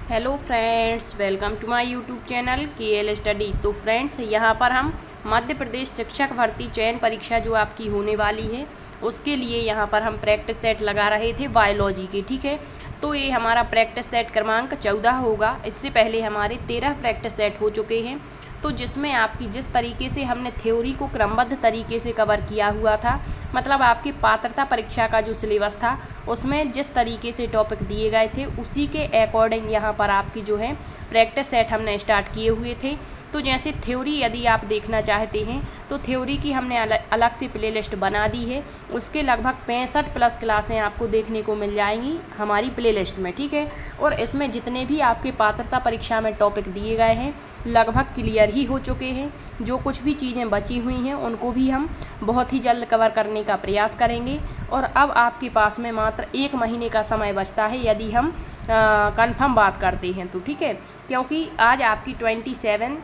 Hello friends, welcome to my YouTube channel KL study. तो friends, यहाँ पर हम मध्य प्रदेश शिक्षक भर्ती चयन परीक्षा जो आपकी होने वाली है उसके लिए यहाँ पर हम प्रैक्टिस सेट लगा रहे थे बायोलॉजी के। ठीक है, तो ये हमारा प्रैक्टिस सेट क्रमांक 14 होगा। इससे पहले हमारे 13 प्रैक्टिस सेट हो चुके हैं, तो जिसमें आपकी जिस तरीके से हमने थ्योरी को क्रमबद्ध तरीके से कवर किया हुआ था, मतलब आपकी पात्रता परीक्षा का जो सिलेबस था उसमें जिस तरीके से टॉपिक दिए गए थे उसी के अकॉर्डिंग यहाँ पर आपकी जो है प्रैक्टिस सेट हमने स्टार्ट किए हुए थे। तो जैसे थ्योरी यदि आप देखना चाहते हैं तो थ्योरी की हमने अलग से प्लेलिस्ट बना दी है। उसके लगभग 65 प्लस क्लासें आपको देखने को मिल जाएंगी हमारी प्लेलिस्ट में। ठीक है, और इसमें जितने भी आपके पात्रता परीक्षा में टॉपिक दिए गए हैं लगभग क्लियर ही हो चुके हैं। जो कुछ भी चीज़ें बची हुई हैं उनको भी हम बहुत ही जल्द कवर करने का प्रयास करेंगे। और अब आपके पास में मात्र 1 महीने का समय बचता है यदि हम कंफर्म बात करते हैं तो। ठीक है, क्योंकि आज आपकी 27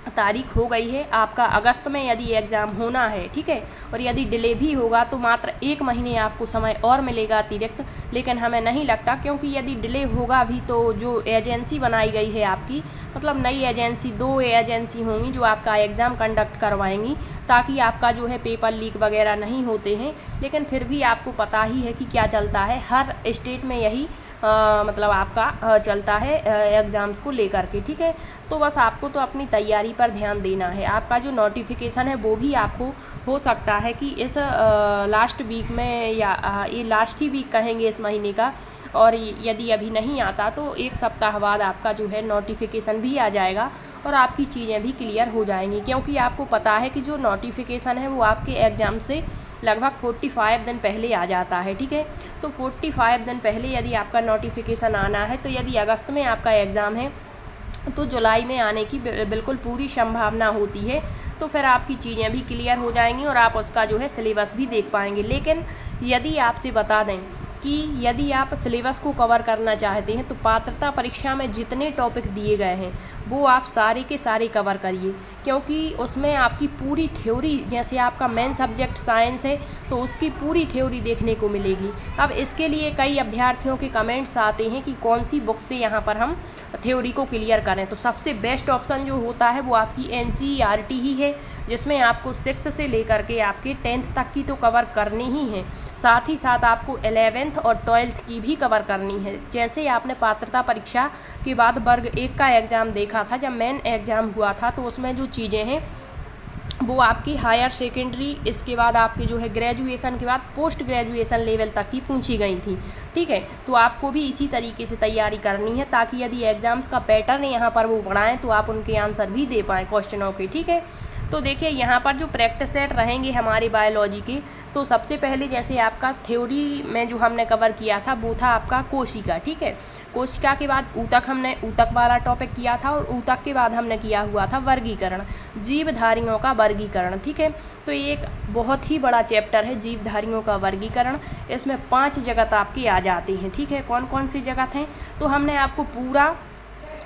तारीख हो गई है। आपका अगस्त में यदि एग्ज़ाम होना है, ठीक है, और यदि डिले भी होगा तो मात्र 1 महीने आपको समय और मिलेगा अतिरिक्त। लेकिन हमें नहीं लगता, क्योंकि यदि डिले होगा भी तो जो एजेंसी बनाई गई है आपकी, मतलब नई एजेंसी, 2 एजेंसी होंगी जो आपका एग्ज़ाम कंडक्ट करवाएंगी, ताकि आपका जो है पेपर लीक वगैरह नहीं होते हैं। लेकिन फिर भी आपको पता ही है कि क्या चलता है, हर स्टेट में यही मतलब आपका चलता है एग्ज़ाम्स को लेकर के। ठीक है, तो बस आपको तो अपनी तैयारी पर ध्यान देना है। आपका जो नोटिफिकेशन है वो भी आपको हो सकता है कि इस लास्ट वीक में या ये लास्ट ही वीक कहेंगे इस महीने का, और यदि अभी नहीं आता तो 1 सप्ताह बाद आपका जो है नोटिफिकेशन भी आ जाएगा और आपकी चीज़ें भी क्लियर हो जाएंगी। क्योंकि आपको पता है कि जो नोटिफिकेशन है वो आपके एग्ज़ाम से लगभग 45 दिन पहले आ जाता है। ठीक है, तो 45 दिन पहले यदि आपका नोटिफिकेशन आना है, तो यदि अगस्त में आपका एग्ज़ाम है तो जुलाई में आने की बिल्कुल पूरी संभावना होती है। तो फिर आपकी चीज़ें भी क्लियर हो जाएंगी और आप उसका जो है सिलेबस भी देख पाएंगे। लेकिन यदि आपसे बता दें कि यदि आप सिलेबस को कवर करना चाहते हैं तो पात्रता परीक्षा में जितने टॉपिक दिए गए हैं वो आप सारे के सारे कवर करिए, क्योंकि उसमें आपकी पूरी थ्योरी, जैसे आपका मेन सब्जेक्ट साइंस है तो उसकी पूरी थ्योरी देखने को मिलेगी। अब इसके लिए कई अभ्यर्थियों के कमेंट्स आते हैं कि कौन सी बुक से यहाँ पर हम थ्योरी को क्लियर करें, तो सबसे बेस्ट ऑप्शन जो होता है वो आपकी NCERT ही है, जिसमें आपको 6 से लेकर के आपके 10th तक की तो कवर करनी ही है, साथ ही साथ आपको 11th और 12th की भी कवर करनी है। जैसे आपने पात्रता परीक्षा के बाद वर्ग 1 का एग्ज़ाम देखा था, जब मेन एग्ज़ाम हुआ था, तो उसमें जो चीज़ें हैं वो आपकी हायर सेकेंडरी, इसके बाद आपके जो है ग्रेजुएशन के बाद पोस्ट ग्रेजुएशन लेवल तक की पूछी गई थी। ठीक है, तो आपको भी इसी तरीके से तैयारी करनी है, ताकि यदि एग्ज़ाम्स का पैटर्न यहाँ पर वो बढ़ाएं तो आप उनके आंसर भी दे पाएँ क्वेश्चनों के। ठीक है, तो देखिए यहाँ पर जो प्रैक्टिस सेट रहेंगे हमारे बायोलॉजी के, तो सबसे पहले जैसे आपका थ्योरी में जो हमने कवर किया था वो था आपका कोशिका। ठीक है, कोशिका के बाद ऊतक, हमने ऊतक वाला टॉपिक किया था, और ऊतक के बाद हमने किया हुआ था वर्गीकरण, जीवधारियों का वर्गीकरण। ठीक है, तो ये एक बहुत ही बड़ा चैप्टर है जीवधारियों का वर्गीकरण। इसमें 5 जगत आपके आ जाते हैं। ठीक है, कौन कौन सी जगत हैं, तो हमने आपको पूरा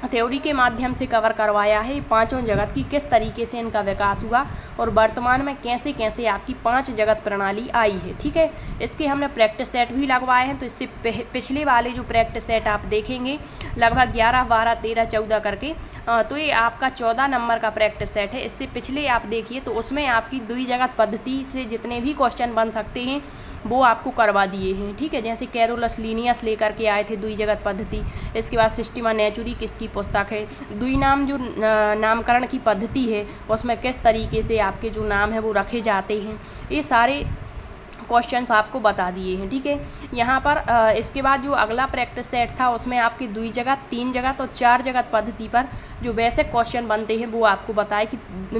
थ्योरी के माध्यम से कवर करवाया है 5 जगत की, किस तरीके से इनका विकास हुआ और वर्तमान में कैसे कैसे आपकी 5 जगत प्रणाली आई है। ठीक है, इसके हमने प्रैक्टिस सेट भी लगवाए हैं। तो इससे पिछले वाले जो प्रैक्टिस सेट आप देखेंगे लगभग 11, 12, 13, 14 करके, तो ये आपका 14 नंबर का प्रैक्टिस सेट है। इससे पिछले आप देखिए तो उसमें आपकी द्विजगत पद्धति से जितने भी क्वेश्चन बन सकते हैं वो आपको करवा दिए हैं। ठीक है, जैसे कैरोलस लीनियस लेकर के आए थे द्विजगत पद्धति, इसके बाद सिस्टीमा नेचुरी किसकी पुस्तक है, द्विनाम जो नामकरण की पद्धति है उसमें किस तरीके से आपके जो नाम है वो रखे जाते हैं, ये सारे क्वेश्चंस आपको बता दिए हैं। ठीक है, यहाँ पर इसके बाद जो अगला प्रैक्टिस सेट था उसमें आपकी 2 जगत, 3 जगत और 4 जगत पद्धति पर जो बेसिक क्वेश्चन बनते हैं वो आपको बताए कि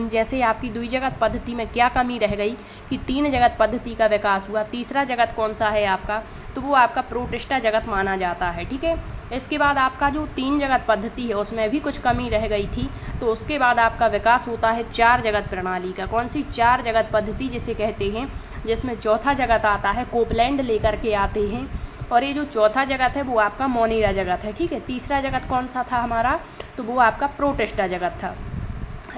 जैसे आपकी 2 जगत पद्धति में क्या कमी रह गई कि 3 जगत पद्धति का विकास हुआ। तीसरा जगत कौन सा है आपका, तो वो आपका प्रोटिस्टा जगत माना जाता है। ठीक है, इसके बाद आपका जो 3 जगत पद्धति है उसमें भी कुछ कमी रह गई थी, तो उसके बाद आपका विकास होता है 4 जगत प्रणाली का। कौन सी 4 जगत पद्धति जिसे कहते हैं, जिसमें चौथा जगत आता है कोपलैंड लेकर के आते हैं, और ये जो चौथा जगत है वो आपका मोनेरा जगत है। ठीक है, तीसरा जगत कौन सा था हमारा, तो वो आपका प्रोटिस्टा जगत था।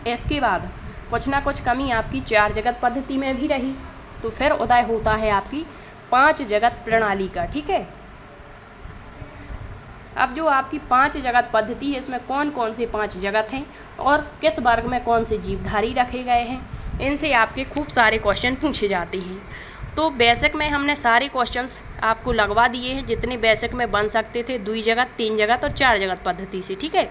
इसके बाद कुछ ना कुछ कमी आपकी 4 जगत पद्धति में भी रही, तो फिर उदय होता है आपकी 5 जगत प्रणाली का। ठीक है, अब जो आपकी 5 जगत पद्धति है इसमें कौन कौन से 5 जगत हैं और किस वर्ग में कौन से जीवधारी रखे गए हैं, इनसे आपके खूब सारे क्वेश्चन पूछे जाते हैं। तो बेसिक में हमने सारे क्वेश्चंस आपको लगवा दिए हैं जितने बेसिक में बन सकते थे, 2 जगत, 3 जगत और 4 जगत पद्धति से। ठीक है,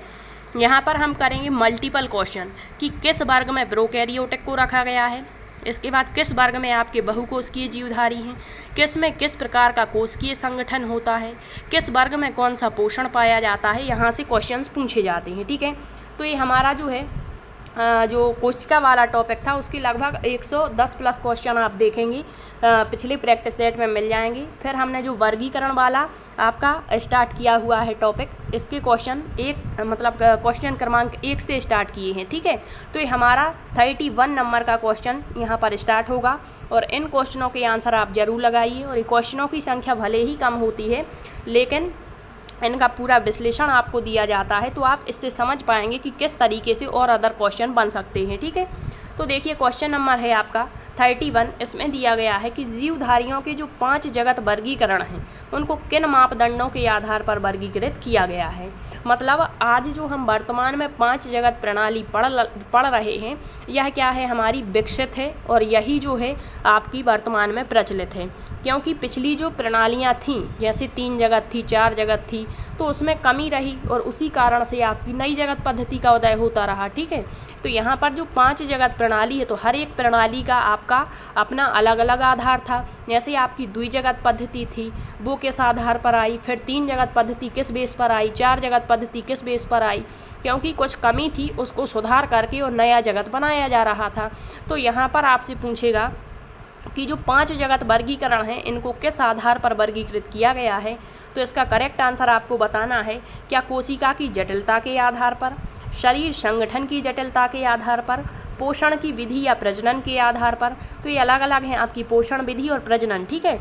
यहाँ पर हम करेंगे मल्टीपल क्वेश्चन कि किस वर्ग में प्रोकैरियोटिक को रखा गया है, इसके बाद किस वर्ग में आपके बहुकोशिकीय जीवधारी हैं, किस में किस प्रकार का कोशिकीय संगठन होता है, किस वर्ग में कौन सा पोषण पाया जाता है, यहाँ से क्वेश्चंस पूछे जाते हैं। ठीक है, तो ये हमारा जो है जो कोशिका वाला टॉपिक था उसकी लगभग 110 प्लस क्वेश्चन आप देखेंगे, पिछले प्रैक्टिस सेट में मिल जाएंगे। फिर हमने जो वर्गीकरण वाला आपका स्टार्ट किया हुआ है टॉपिक, इसके क्वेश्चन क्वेश्चन क्रमांक 1 से स्टार्ट किए हैं। ठीक है, तो ये हमारा 31 नंबर का क्वेश्चन यहाँ पर स्टार्ट होगा और इन क्वेश्चनों के आंसर आप ज़रूर लगाइए। और ये क्वेश्चनों की संख्या भले ही कम होती है लेकिन इनका पूरा विश्लेषण आपको दिया जाता है, तो आप इससे समझ पाएंगे कि किस तरीके से और अदर क्वेश्चन बन सकते हैं। ठीक है, तो देखिए क्वेश्चन नंबर है आपका 31। इसमें दिया गया है कि जीवधारियों के जो 5 जगत वर्गीकरण हैं उनको किन मापदंडों के आधार पर वर्गीकृत किया गया है। मतलब आज जो हम वर्तमान में 5 जगत प्रणाली पढ़ रहे हैं, यह क्या है, हमारी विकसित है और यही जो है आपकी वर्तमान में प्रचलित है। क्योंकि पिछली जो प्रणालियाँ थीं, जैसे 3 जगत थी, 4 जगत थी, तो उसमें कमी रही और उसी कारण से आपकी नई जगत पद्धति का उदय होता रहा। ठीक है, तो यहाँ पर जो 5 जगत प्रणाली है तो हर एक प्रणाली का आपका अपना अलग अलग आधार था। जैसे आपकी 2 जगत पद्धति थी, वो किस आधार पर आई, फिर 3 जगत पद्धति किस बेस पर आई, 4 जगत पद्धति किस बेस पर आई, क्योंकि कुछ कमी थी उसको सुधार करके और नया जगत बनाया जा रहा था। तो यहाँ पर आपसे पूछेगा कि जो 5 जगत वर्गीकरण हैं इनको किस आधार पर वर्गीकृत किया गया है, तो इसका करेक्ट आंसर आपको बताना है। क्या कोशिका की जटिलता के आधार पर, शरीर संगठन की जटिलता के आधार पर, पोषण की विधि या प्रजनन के आधार पर। तो ये अलग अलग हैं आपकी पोषण विधि और प्रजनन। ठीक है,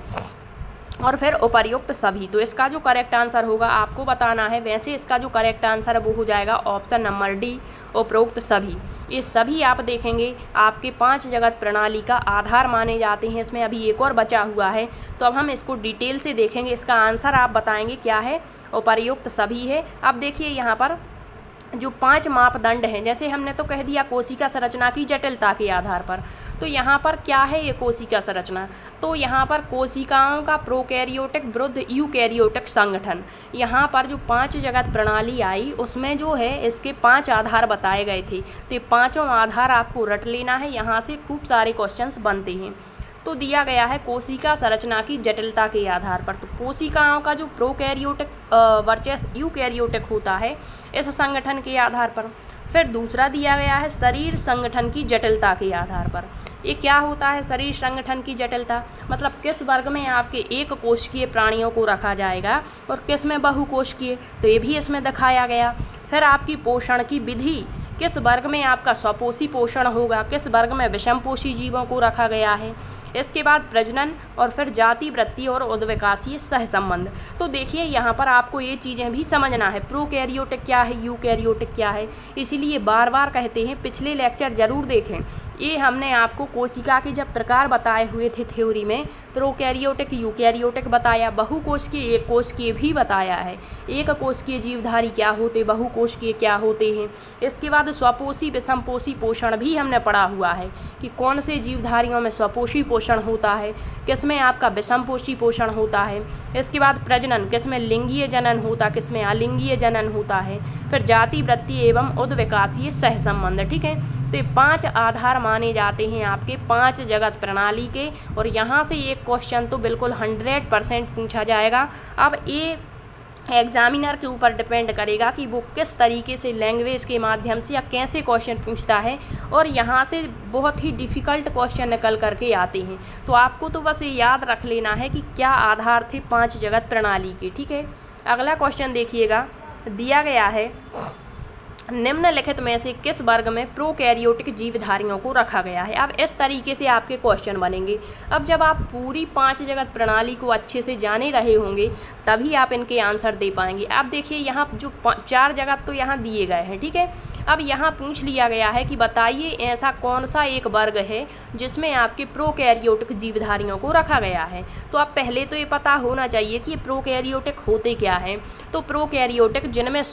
और फिर उपर्युक्त सभी। तो इसका जो करेक्ट आंसर होगा आपको बताना है। वैसे इसका जो करेक्ट आंसर है वो हो जाएगा ऑप्शन नंबर डी, उपरोक्त सभी। ये सभी आप देखेंगे आपके 5 जगत प्रणाली का आधार माने जाते हैं। इसमें अभी एक और बचा हुआ है, तो अब हम इसको डिटेल से देखेंगे। इसका आंसर आप बताएंगे क्या है, उपर्युक्त सभी है। अब देखिए यहाँ पर जो 5 मापदंड हैं, जैसे हमने तो कह दिया कोशिका संरचना की जटिलता के आधार पर, तो यहाँ पर क्या है ये कोशिका संरचना, तो यहाँ पर कोशिकाओं का प्रोकैरियोटिक विरुद्ध यूकैरियोटिक संगठन। यहाँ पर जो 5 जगत प्रणाली आई उसमें जो है इसके 5 आधार बताए गए थे, तो ये 5 आधार आपको रट लेना है। यहाँ से खूब सारे क्वेश्चंस बनते हैं। तो दिया गया है कोशिका संरचना की जटिलता के आधार पर, तो कोशिकाओं का जो प्रोकैरियोटिक वर्सेस यूकैरियोटिक होता है इस संगठन के आधार पर। फिर दूसरा दिया गया है शरीर संगठन की जटिलता के आधार पर। ये क्या होता है शरीर संगठन की जटिलता, मतलब किस वर्ग में आपके एक कोशिकीय प्राणियों को रखा जाएगा और किस में बहुकोशिकीय, तो ये भी इसमें दिखाया गया। फिर आपकी पोषण की विधि, किस वर्ग में आपका स्वपोषी पोषण होगा, किस वर्ग में विषमपोषी जीवों को रखा गया है। इसके बाद प्रजनन और फिर जाति वृत्ति और उद्विकासीय सहसंबंध। तो देखिए यहाँ पर आपको ये चीज़ें भी समझना है, प्रोकैरियोटिक क्या है, यूकैरियोटिक क्या है। इसीलिए बार बार कहते हैं पिछले लेक्चर जरूर देखें। ये हमने आपको कोशिका के जब प्रकार बताए हुए थे थ्योरी में, प्रोकैरियोटिक यूकैरियोटिक बताया, बहुकोशिकीय एक कोशिकीय भी बताया है। एक कोशिकीय जीवधारी क्या होते, बहुकोशिकीय क्या होते हैं। इसके बाद स्वपोषी विषमपोषी पोषण भी हमने पढ़ा हुआ है कि कौन से जीवधारियों में स्वपोषी पोषण होता है, किसमें आपका विषमपोषी पोषण होता है। इसके बाद प्रजनन, किसमें लिंगीय जनन होता, किसमें अलिंगीय जनन होता है। फिर जाति वृत्ति एवं उद्विकासीय सहसंबंध। ठीक है, तो 5 आधार माने जाते हैं आपके 5 जगत प्रणाली के, और यहाँ से एक क्वेश्चन तो बिल्कुल 100% पूछा जाएगा। अब ये एग्जामिनर के ऊपर डिपेंड करेगा कि वो किस तरीके से लैंग्वेज के माध्यम से या कैसे क्वेश्चन पूछता है, और यहाँ से बहुत ही डिफ़िकल्ट क्वेश्चन निकल करके आते हैं। तो आपको तो बस ये याद रख लेना है कि क्या आधार थे 5 जगत प्रणाली के। ठीक है, अगला क्वेश्चन देखिएगा, दिया गया है निम्नलिखित में से किस वर्ग में प्रोकैरियोटिक जीवधारियों को रखा गया है। अब इस तरीके से आपके क्वेश्चन बनेंगे। अब जब आप पूरी 5 जगत प्रणाली को अच्छे से जाने रहे होंगे तभी आप इनके आंसर दे पाएंगे। अब देखिए यहाँ जो 4 जगत तो यहाँ दिए गए हैं, ठीक है। अब यहाँ पूछ लिया गया है कि बताइए ऐसा कौन सा एक वर्ग है जिसमें आपके प्रोकैरियोटिक जीवधारियों को रखा गया है। तो अब पहले तो ये पता होना चाहिए कि ये प्रोकैरियोटिक होते क्या हैं। तो प्रोकैरियोटिक जिनमें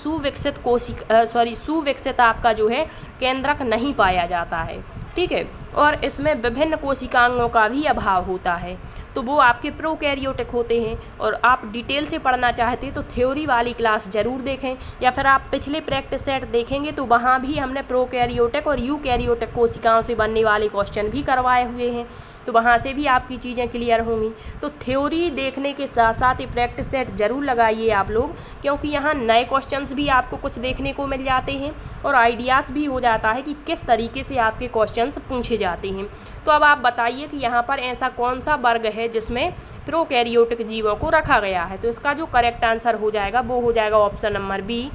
सुविकसित आपका जो है केंद्रक नहीं पाया जाता है, ठीक है, और इसमें विभिन्न कोशिकांगों का भी अभाव होता है, तो वो आपके प्रोकैरियोटिक होते हैं। और आप डिटेल से पढ़ना चाहते हैं तो थ्योरी वाली क्लास ज़रूर देखें, या फिर आप पिछले प्रैक्टिस सेट देखेंगे तो वहाँ भी हमने प्रोकैरियोटिक और यूकैरियोटिक कोशिकाओं से बनने वाले क्वेश्चन भी करवाए हुए हैं, तो वहाँ से भी आपकी चीज़ें क्लियर होंगी। तो थ्योरी देखने के साथ साथ ये प्रैक्टिस सेट ज़रूर लगाइए आप लोग, क्योंकि यहाँ नए क्वेश्चंस भी आपको कुछ देखने को मिल जाते हैं और आइडियाज़ भी हो जाता है कि किस तरीके से आपके क्वेश्चंस पूछे जाते हैं। तो अब आप बताइए कि यहाँ पर ऐसा कौन सा वर्ग है जिसमें प्रोकैरियोटिक जीवों को रखा गया है। तो इसका जो करेक्ट आंसर हो जाएगा वो हो जाएगा ऑप्शन नंबर बी,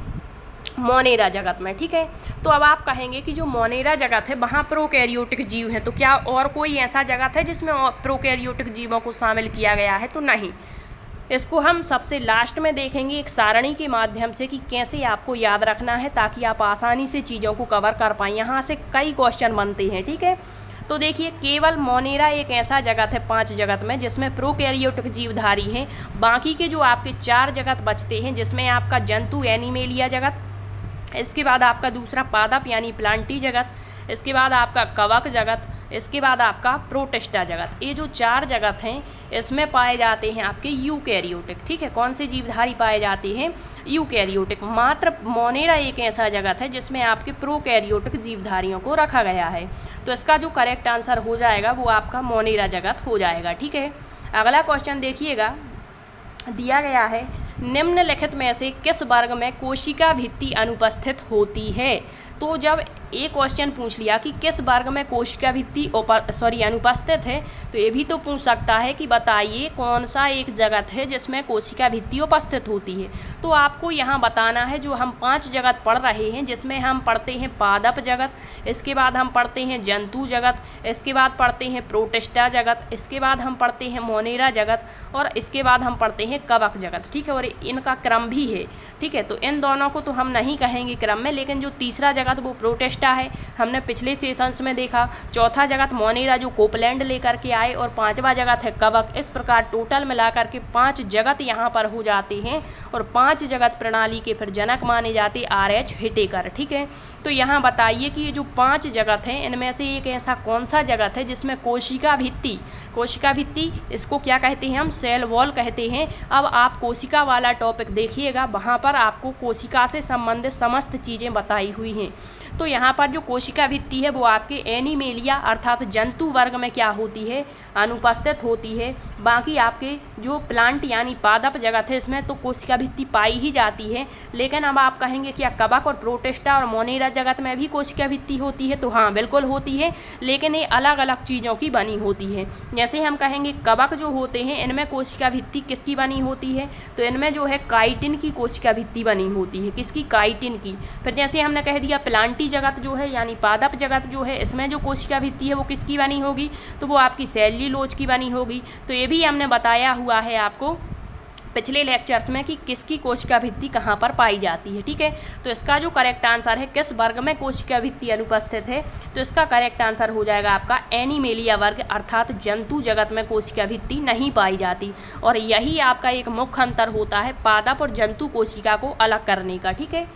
मोनेरा जगत में, ठीक है। तो अब आप कहेंगे कि जो मोनेरा जगत है वहाँ प्रोकैरियोटिक जीव हैं, तो क्या और कोई ऐसा जगत है जिसमें प्रोकैरियोटिक जीवों को शामिल किया गया है? तो नहीं। इसको हम सबसे लास्ट में देखेंगे एक सारणी के माध्यम से कि कैसे आपको याद रखना है ताकि आप आसानी से चीज़ों को कवर कर पाएँ। यहाँ से कई क्वेश्चन बनते हैं, ठीक है। तो देखिए केवल मोनेरा एक ऐसा जगत है 5 जगत में जिसमें प्रोकैरियोटिक जीवधारी हैं। बाकी के जो आपके 4 जगत बचते हैं जिसमें आपका जंतु एनिमेलिया जगत, इसके बाद आपका दूसरा पादप यानी प्लांटी जगत, इसके बाद आपका कवक जगत, इसके बाद आपका प्रोटिस्टा जगत। ये जो 4 जगत हैं इसमें पाए जाते हैं आपके यूकैरियोटिक, ठीक है। कौन से जीवधारी पाए जाते हैं? यूकैरियोटिक। मात्र मोनेरा एक ऐसा जगत है जिसमें आपके प्रोकैरियोटिक जीवधारियों को रखा गया है। तो इसका जो करेक्ट आंसर हो जाएगा वो आपका मोनेरा जगत हो जाएगा, ठीक है। अगला क्वेश्चन देखिएगा, दिया गया है निम्नलिखित में से किस वर्ग में कोशिका भित्ति अनुपस्थित होती है। तो जब एक क्वेश्चन पूछ लिया कि किस वर्ग में कोशिका भित्ति अनुपस्थित है, तो ये भी तो पूछ सकता है कि बताइए कौन सा एक जगत है जिसमें कोशिका भित्ति उपस्थित होती है। तो आपको यहाँ बताना है जो हम 5 जगत पढ़ रहे हैं जिसमें हम पढ़ते हैं पादप जगत, इसके बाद हम पढ़ते हैं जंतु जगत, इसके बाद पढ़ते हैं प्रोटिस्टा जगत, इसके बाद हम पढ़ते हैं मोनेरा जगत और इसके बाद हम पढ़ते हैं कवक जगत, ठीक है। और इनका क्रम भी है, ठीक है। तो इन दोनों को तो हम नहीं कहेंगे क्रम में, लेकिन जो तीसरा जगत वो प्रोटिस्टा है, हमने पिछले सेशंस में देखा। चौथा जगत मोनेरा जो कोपलैंड लेकर के आए और 5वां जगत है कवक। इस प्रकार टोटल मिलाकर के 5 जगत यहाँ पर हो जाते हैं और 5 जगत प्रणाली के फिर जनक माने जाते RH हिटेकर, ठीक है। तो यहाँ बताइए कि ये जो 5 जगत हैं इनमें से एक ऐसा कौन सा जगत है जिसमें कोशिका भित्ति इसको क्या कहते हैं हम? सेल वॉल कहते हैं। अब आप कोशिका वाला टॉपिक देखिएगा, वहाँ पर आपको कोशिका से संबंधित समस्त चीज़ें बताई हुई हैं। तो यहाँ पर जो कोशिका भित्ति है वो आपके एनिमेलिया अर्थात जंतु वर्ग में क्या होती है? अनुपस्थित होती है। बाकी आपके जो प्लांट यानी पादप जगत है इसमें तो कोशिका भित्ति पाई ही जाती है। लेकिन अब आप कहेंगे क्या कवक और प्रोटिस्टा और मोनेरा जगत में भी कोशिका भित्ति होती है? तो हाँ बिल्कुल होती है, लेकिन ये अलग अलग चीज़ों की बनी होती है। जैसे हम कहेंगे कवक जो होते हैं इनमें कोशिका भित्ति किसकी बनी होती है? तो इनमें जो है काइटिन की कोशिका भित्ति बनी होती है। किसकी? काइटिन की। फिर जैसे हमने कह दिया प्लांटी जगत जो है यानी पादप जगत जो है इसमें जो कोशिका भित्ति है वो किसकी बनी होगी? तो वो आपकी सेल्यूलोज की बनी होगी। तो ये भी हमने बताया हुआ है आपको पिछले लेक्चर्स में कि किसकी कोशिका भित्ति कहाँ पर पाई जाती है, ठीक है। तो इसका जो करेक्ट आंसर है किस वर्ग में कोशिका भित्ति अनुपस्थित है, तो इसका करेक्ट आंसर हो जाएगा आपका एनिमेलिया वर्ग अर्थात जंतु जगत में कोशिका भित्ति नहीं पाई जाती। और यही आपका एक मुख्य अंतर होता है पादप और जंतु कोशिका को अलग करने का, ठीक है।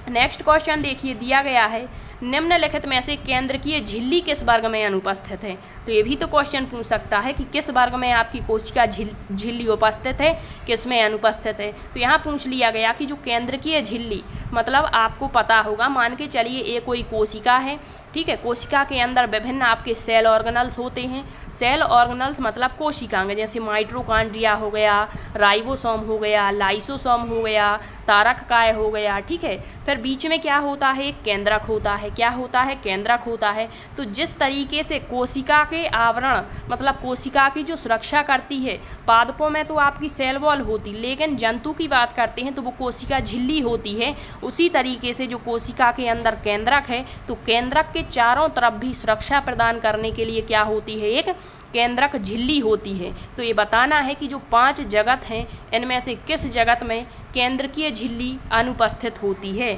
नेक्स्ट क्वेश्चन देखिए, दिया गया है निम्नलिखित में से केंद्रकीय झिल्ली किस वर्ग में अनुपस्थित है। तो ये भी तो क्वेश्चन पूछ सकता है कि किस वर्ग में आपकी कोशिका झिल्ली उपस्थित है, किस में अनुपस्थित है। तो यहाँ पूछ लिया गया कि जो केंद्रकीय झिल्ली मतलब आपको पता होगा, मान के चलिए ये कोई कोशिका है, ठीक है। कोशिका के अंदर विभिन्न आपके सेल ऑर्गेनल्स होते हैं। सेल ऑर्गेनल्स मतलब कोशिकांग, जैसे माइटोकॉन्ड्रिया हो गया, राइबोसोम हो गया, लाइसोसोम हो गया, तारककाय हो गया, ठीक है। फिर बीच में क्या होता है? केंद्रक होता है। क्या होता है? केंद्रक होता है। तो जिस तरीके से कोशिका के आवरण मतलब कोशिका की जो सुरक्षा करती है, पादपों में तो आपकी सेल वॉल होती, लेकिन जंतु की बात करते हैं तो वो कोशिका झिल्ली होती है। उसी तरीके से जो कोशिका के अंदर केंद्रक है, तो केंद्रक के चारों तरफ भी सुरक्षा प्रदान करने के लिए क्या होती है, एक केंद्रक झिल्ली होती है। तो ये बताना है कि जो 5 जगत हैं इनमें से किस जगत में केंद्रकीय झिल्ली अनुपस्थित होती है।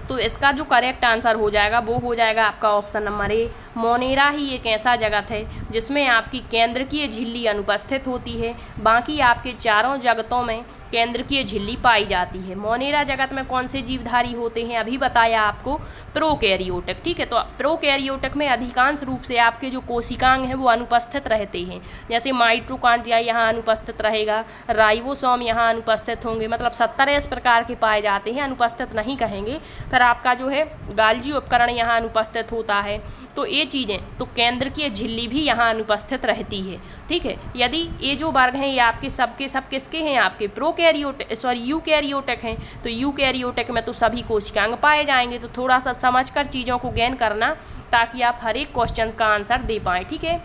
तो इसका जो करेक्ट आंसर हो जाएगा वो हो जाएगा आपका ऑप्शन नंबर ए, मोनेरा ही एक ऐसा जगत है जिसमें आपकी केंद्रकीय झिल्ली अनुपस्थित होती है। बाकी आपके चारों जगतों में केंद्रकीय झिल्ली पाई जाती है। मोनेरा जगत में कौन से जीवधारी होते हैं, अभी बताया आपको, प्रोकैरियोटिक। ठीक है, तो प्रोकैरियोटिक में अधिकांश रूप से आपके जो कोशिकांग हैं वो अनुपस्थित रहते हैं। जैसे माइटोकॉन्ड्रिया यहाँ अनुपस्थित रहेगा, राइबोसोम यहाँ अनुपस्थित होंगे, मतलब 70 इस प्रकार के पाए जाते हैं, अनुपस्थित नहीं कहेंगे। फिर आपका जो है गाल्जी उपकरण यहाँ अनुपस्थित होता है। तो ये चीज़ें, तो केंद्रकीय झिल्ली भी यहाँ अनुपस्थित रहती है। ठीक है, यदि ये जो वर्ग हैं ये आपके सबके सब किसके हैं, आपके यूकैरियोटिक हैं। तो यूकैरियोटिक में तो सभी कोशिकांग पाए जाएंगे। तो थोड़ा सा समझकर चीज़ों को गेन करना ताकि आप हर एक क्वेश्चन का आंसर दे पाएँ। ठीक है,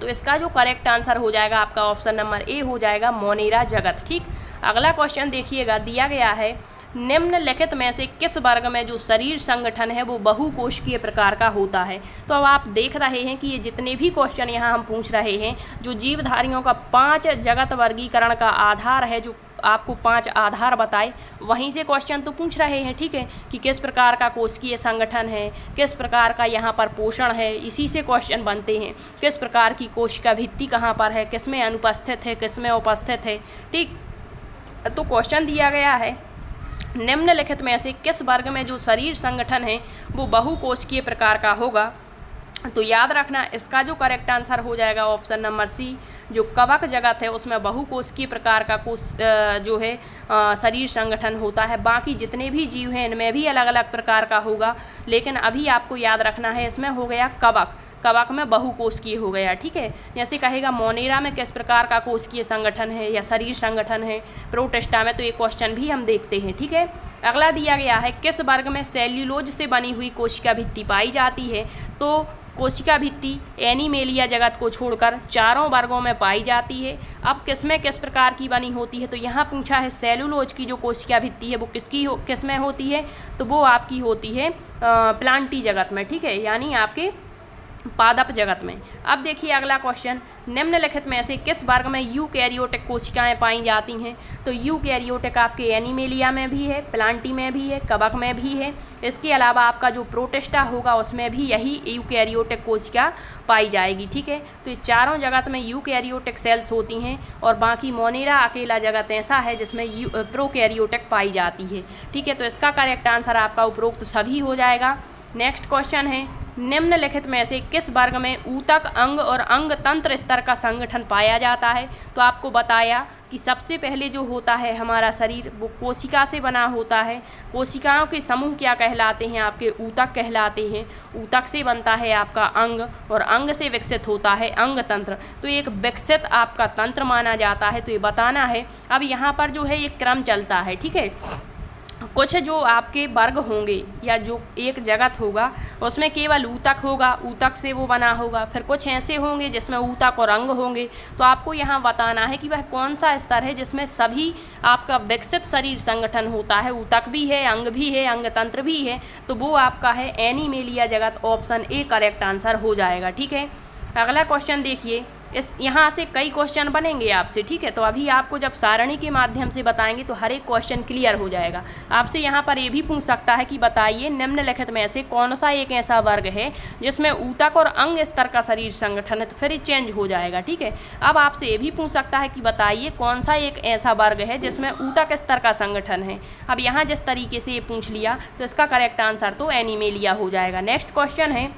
तो इसका जो करेक्ट आंसर हो जाएगा आपका ऑप्शन नंबर ए हो जाएगा, मोनेरा जगत। ठीक, अगला क्वेश्चन देखिएगा, दिया गया है निम्नलिखित में से किस वर्ग में जो शरीर संगठन है वो बहुकोशिकीय प्रकार का होता है। तो अब आप देख रहे हैं कि ये जितने भी क्वेश्चन यहाँ हम पूछ रहे हैं, जो जीवधारियों का 5 जगत वर्गीकरण का आधार है, जो आपको 5 आधार बताए, वहीं से क्वेश्चन तो पूछ रहे हैं। ठीक है, कि किस प्रकार का कोशिकीय संगठन है, किस प्रकार का यहाँ पर पोषण है, इसी से क्वेश्चन बनते हैं। किस प्रकार की कोशिका भित्ति कहाँ पर है, किस में अनुपस्थित है, किस में उपस्थित है। ठीक, तो क्वेश्चन दिया गया है निम्नलिखित में से किस वर्ग में जो शरीर संगठन है वो बहुकोशिकीय प्रकार का होगा। तो याद रखना, इसका जो करेक्ट आंसर हो जाएगा ऑप्शन नंबर सी, जो कवक जगत है उसमें बहुकोशिकीय प्रकार का जो है शरीर संगठन होता है। बाकी जितने भी जीव हैं इनमें भी अलग अलग प्रकार का होगा, लेकिन अभी आपको याद रखना है इसमें हो गया कवक, कवक में बहुकोशिकीय हो गया। ठीक है, जैसे कहेगा मोनेरा में किस प्रकार का कोशिकीय संगठन है या शरीर संगठन है, प्रोटिस्टा में, तो ये क्वेश्चन भी हम देखते हैं। ठीक है, अगला दिया गया है किस वर्ग में सेल्यूलोज से बनी हुई कोशिका भित्ति पाई जाती है। तो कोशिका भित्ति एनीमेलिया जगत को छोड़कर चारों वर्गों में पाई जाती है। अब किसमें किस प्रकार की बनी होती है, तो यहाँ पूछा है सेलुलोज की जो कोशिका भित्ति है वो किसमें होती है, तो वो आपकी होती है प्लांटी जगत में। ठीक है, यानी आपके पादप जगत में। अब देखिए अगला क्वेश्चन, निम्नलिखित में से किस वर्ग में यूकैरियोटिक कोशिकाएं पाई जाती हैं। तो यूकैरियोटिक आपके एनीमेलिया में भी है, प्लांटी में भी है, कवक में भी है। इसके अलावा आपका जो प्रोटिस्टा होगा उसमें भी यही यूकैरियोटिक कोशिका पाई जाएगी। ठीक है, तो ये चारों जगत में यूकैरियोटिक सेल्स होती हैं और बाकी मोनेरा अकेला जगत ऐसा है जिसमें प्रोकैरियोटिक पाई जाती है। ठीक है, तो इसका करेक्ट आंसर आपका उपरोक्त सभी हो जाएगा। नेक्स्ट क्वेश्चन है, निम्नलिखित में से किस वर्ग में ऊतक, अंग और अंग तंत्र स्तर का संगठन पाया जाता है। तो आपको बताया कि सबसे पहले जो होता है हमारा शरीर वो कोशिका से बना होता है। कोशिकाओं के समूह क्या कहलाते हैं, आपके ऊतक कहलाते हैं। ऊतक से बनता है आपका अंग और अंग से विकसित होता है अंग तंत्र। तो एक विकसित आपका तंत्र माना जाता है। तो ये बताना है। अब यहाँ पर जो है एक क्रम चलता है। ठीक है, कुछ जो आपके वर्ग होंगे या जो एक जगत होगा उसमें केवल ऊतक होगा, ऊतक से वो बना होगा। फिर कुछ ऐसे होंगे जिसमें ऊतक और अंग होंगे। तो आपको यहाँ बताना है कि वह कौन सा स्तर है जिसमें सभी आपका विकसित शरीर संगठन होता है, ऊतक भी है, अंग भी है, अंग तंत्र भी है। तो वो आपका है एनीमेलिया जगत, ऑप्शन ए करेक्ट आंसर हो जाएगा। ठीक है, अगला क्वेश्चन देखिए, इस यहाँ से कई क्वेश्चन बनेंगे आपसे। ठीक है, तो अभी आपको जब सारणी के माध्यम से बताएंगे तो हर एक क्वेश्चन क्लियर हो जाएगा। आपसे यहाँ पर ये भी पूछ सकता है कि बताइए निम्नलिखित में से कौन सा एक ऐसा वर्ग है जिसमें ऊतक और अंग स्तर का शरीर संगठन है, तो फिर ये चेंज हो जाएगा। ठीक है, अब आपसे ये भी पूछ सकता है कि बताइए कौन सा एक ऐसा वर्ग है जिसमें ऊतक स्तर का संगठन है। अब यहाँ जिस तरीके से ये पूछ लिया तो इसका करेक्ट आंसर तो एनीमेलिया हो जाएगा। नेक्स्ट क्वेश्चन है,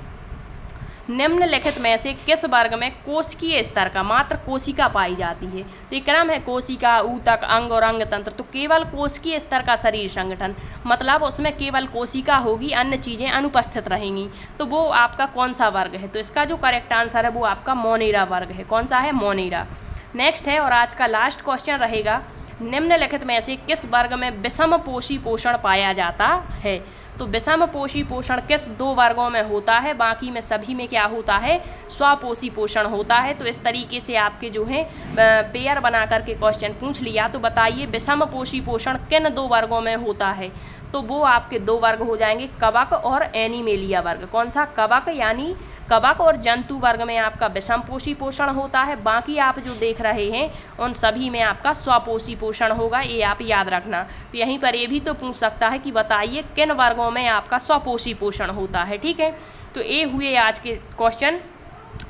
निम्नलिखित में से किस वर्ग में कोशिकीय स्तर का मात्र कोशिका पाई जाती है। तो ये क्रम है कोशिका, ऊतक, अंग और अंग तंत्र। तो केवल कोशिकीय स्तर का शरीर संगठन, मतलब उसमें केवल कोशिका होगी, अन्य चीज़ें अनुपस्थित रहेंगी। तो वो आपका कौन सा वर्ग है, तो इसका जो करेक्ट आंसर है वो आपका मोनेरा वर्ग है। कौन सा है, मोनेरा। नेक्स्ट है और आज का लास्ट क्वेश्चन रहेगा, निम्नलिखित में से किस वर्ग में विषम पोषी पोषण पाया जाता है? तो विषम पोषी पोषण किस 2 वर्गों में होता है? बाकी में सभी में क्या होता है? स्वपोषी पोषण होता है। तो इस तरीके से आपके जो है पेयर बना करके क्वेश्चन पूछ लिया। तो बताइए विषम पोषी पोषण किन 2 वर्गों में होता है? तो वो आपके 2 वर्ग हो जाएंगे, कवक और एनीमेलिया वर्ग। कौन सा? कवक, यानी कवक और जंतु वर्ग में आपका विषम पोषी पोषण होता है। बाकी आप जो देख रहे हैं उन सभी में आपका स्वपोषी पोषण होगा, ये आप याद रखना। तो यहीं पर ये भी तो पूछ सकता है कि बताइए किन वर्गों में आपका स्वपोषी पोषण होता है। ठीक है, तो ये हुए आज के क्वेश्चन।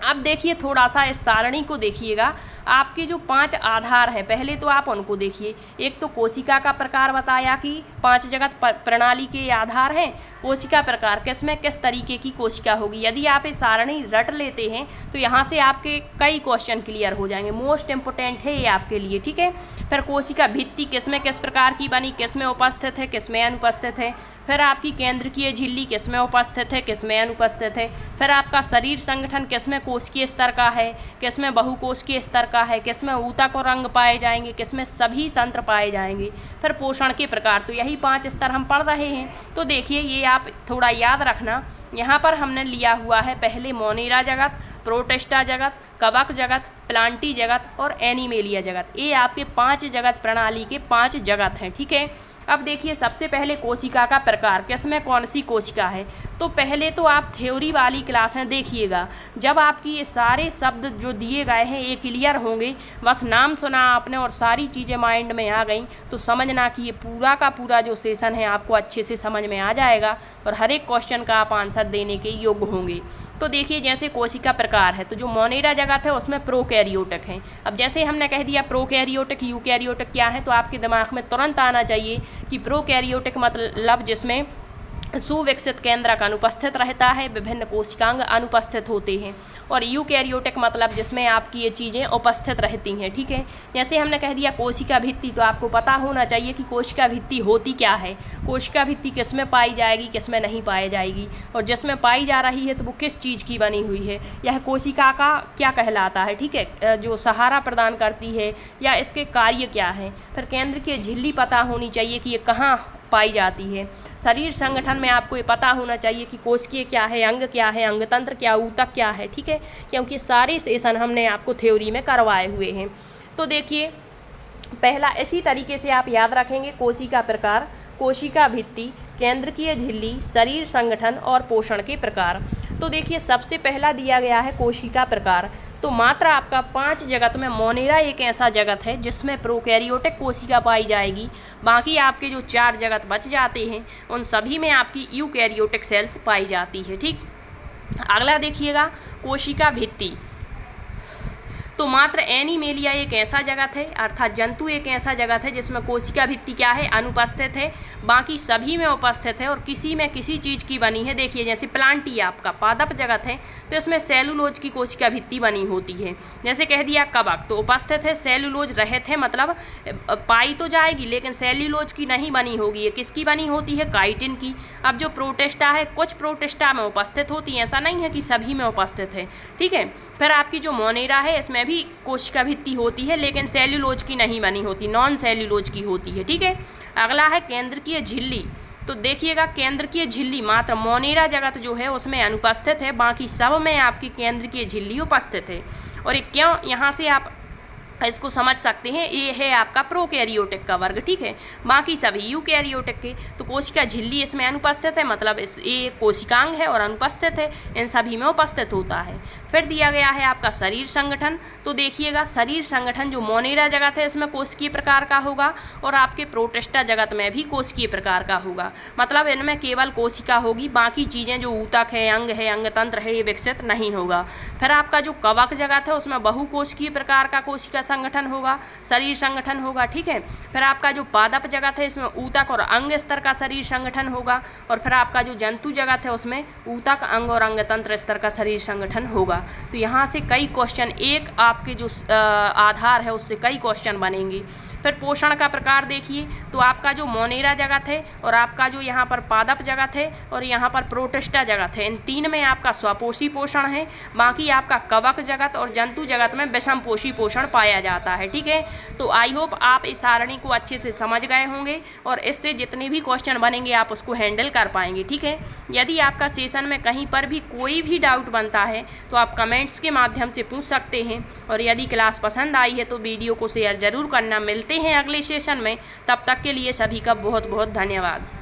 अब देखिए थोड़ा सा इस सारणी को देखिएगा। आपके जो 5 आधार हैं, पहले तो आप उनको देखिए। एक तो कोशिका का प्रकार बताया कि 5 जगत प्रणाली के आधार हैं। कोशिका प्रकार किसमें किस तरीके की कोशिका होगी, यदि आप ये सारणी रट लेते हैं तो यहाँ से आपके कई क्वेश्चन क्लियर हो जाएंगे। मोस्ट इम्पोर्टेंट है ये आपके लिए। ठीक है, फिर कोशिका भित्ति किसमें किस प्रकार की बनी, किसमें उपस्थित है, किसमें अनुपस्थित है। फिर आपकी केंद्रकीय झिल्ली किसमें उपस्थित है, किसमें अनुपस्थित है। फिर आपका शरीर संगठन किसमें कोशिकीय स्तर का है, किसमें बहुकोशिकीय स्तर का है, किसमें ऊतक और अंग पाए जाएंगे, किसमें सभी तंत्र पाए जाएंगे। फिर पोषण के प्रकार, तो यही 5 स्तर हम पढ़ रहे हैं। तो देखिए ये आप थोड़ा याद रखना। यहाँ पर हमने लिया हुआ है पहले मोनेरा जगत, प्रोटिस्टा जगत, कवक जगत, प्लांटी जगत और एनीमेलिया जगत। ये आपके 5 जगत प्रणाली के 5 जगत हैं। ठीक है, अब देखिए सबसे पहले कोशिका का प्रकार, किसमें कौन सी कोशिका है। तो पहले तो आप थ्योरी वाली क्लासें देखिएगा। जब आपकी ये सारे शब्द जो दिए गए हैं ये क्लियर होंगे, बस नाम सुना आपने और सारी चीज़ें माइंड में आ गई, तो समझना कि ये पूरा का पूरा जो सेशन है आपको अच्छे से समझ में आ जाएगा और हर एक क्वेश्चन का आप आंसर देने के योग्य होंगे। तो देखिए जैसे कोशिका प्रकार है, तो जो मोनेरा जगत है उसमें प्रोकैरियोटिक है। अब जैसे हमने कह दिया प्रोकैरियोटिक यूकैरियोटिक क्या है, तो आपके दिमाग में तुरंत आना चाहिए कि प्रोकैरियोटिक मतलब जिसमें सुविकसित केंद्रक अनुपस्थित रहता है, विभिन्न कोशिकांग अनुपस्थित होते हैं। और यूकैरियोटिक मतलब जिसमें आपकी ये चीज़ें उपस्थित रहती हैं। ठीक है, जैसे हमने कह दिया कोशिका भित्ति, तो आपको पता होना चाहिए कि कोशिका भित्ति होती क्या है, कोशिका भित्ति किसमें पाई जाएगी, किसमें नहीं पाई जाएगी, और जिसमें पाई जा रही है तो वो किस चीज़ की बनी हुई है, यह कोशिका का क्या कहलाता है। ठीक है, जो सहारा प्रदान करती है या इसके कार्य क्या है। फिर केंद्र की झिल्ली पता होनी चाहिए कि ये कहाँ पाई जाती है। शरीर संगठन में आपको ये पता होना चाहिए कि कोशिकीय क्या है, अंग क्या है, अंगतंत्र क्या, ऊतक क्या है। ठीक है, क्योंकि सारे सेशन हमने आपको थ्योरी में करवाए हुए हैं। तो देखिए पहला इसी तरीके से आप याद रखेंगे, कोशिका प्रकार, कोशिका भित्ति, केंद्रकीय झिल्ली, शरीर संगठन और पोषण के प्रकार। तो देखिए सबसे पहला दिया गया है कोशिका प्रकार। तो मात्र आपका 5 जगत में मोनेरा एक ऐसा जगत है जिसमें प्रोकैरियोटिक कोशिका पाई जाएगी। बाकी आपके जो 4 जगत बच जाते हैं उन सभी में आपकी यूकैरियोटिक सेल्स पाई जाती है। ठीक, अगला देखिएगा कोशिका भित्ति। तो मात्र एनीमेलिया एक ऐसा जगत है, अर्थात जंतु एक ऐसा जगत है जिसमें कोशिका भित्ति क्या है, अनुपस्थित है। बाकी सभी में उपस्थित है और किसी में किसी चीज़ की बनी है। देखिए जैसे प्लांटी आपका पादप जगत है तो इसमें सेलुलोज की कोशिका भित्ति बनी होती है। जैसे कह दिया कवक, तो उपस्थित है, सेलुलोज रहित है, मतलब पाई तो जाएगी लेकिन सेल्यूलोज की नहीं बनी होगी। ये किसकी बनी होती है, काइटिन की। अब जो प्रोटिस्टा है, कुछ प्रोटिस्टा में उपस्थित होती है, ऐसा नहीं है कि सभी में उपस्थित है। ठीक है, फिर आपकी जो मोनेरा है इसमें भी कोशिका भित्ति होती है लेकिन सेल्यूलोज की नहीं बनी होती, नॉन सेल्यूलोज की होती है। ठीक है, अगला है केंद्रकीय झिल्ली। तो देखिएगा केंद्रकीय झिल्ली मात्र मोनेरा जगत जो है उसमें अनुपस्थित है, बाकी सब में आपकी केंद्रकीय झिल्ली उपस्थित है। और ये क्यों, यहाँ से आप इसको समझ सकते हैं, ये है आपका प्रोकैरियोटिक का वर्ग। ठीक है, बाकी सभी यूकैरियोटिक के। तो कोशिका झिल्ली इसमें अनुपस्थित है, मतलब इस ये कोशिकांग है और अनुपस्थित है, इन सभी में उपस्थित होता है। फिर दिया गया है आपका शरीर संगठन। तो देखिएगा शरीर संगठन जो मोनेरा जगत है इसमें कोशिकीय प्रकार का होगा और आपके प्रोटिस्टा जगत में भी कोशिकीय प्रकार का होगा, मतलब इनमें केवल कोशिका होगी, बाकी चीज़ें जो ऊतक है, अंगतंत्र है, ये विकसित नहीं होगा। फिर आपका जो कवक जगत है उसमें बहुकोशिकीय प्रकार का कोशिका संगठन होगा, शरीर संगठन होगा। ठीक है, फिर आपका जो पादप जगत है इसमें ऊतक और अंग स्तर का शरीर संगठन होगा। और फिर आपका जो जंतु जगत है उसमें ऊतक, अंग और अंगतंत्र स्तर का शरीर संगठन होगा। तो यहाँ से कई क्वेश्चन, एक आपके जो आधार है उससे कई क्वेश्चन बनेंगे। फिर पोषण का प्रकार देखिए तो आपका जो मोनेरा जगत है और आपका जो यहाँ पर पादप जगत है और यहाँ पर प्रोटिस्टा जगत है, इन 3 में आपका स्वपोषी पोषण है। बाकी आपका कवक जगत और जंतु जगत में विषम पोषी पोषण पाया जाता है। ठीक है, तो आई होप आप इस सारणी को अच्छे से समझ गए होंगे और इससे जितने भी क्वेश्चन बनेंगे आप उसको हैंडल कर पाएंगे। ठीक है, यदि आपका सेशन में कहीं पर भी कोई भी डाउट बनता है तो आप कमेंट्स के माध्यम से पूछ सकते हैं और यदि क्लास पसंद आई है तो वीडियो को शेयर ज़रूर करना। मिलते हैं अगले सेशन में, तब तक के लिए सभी का बहुत बहुत धन्यवाद।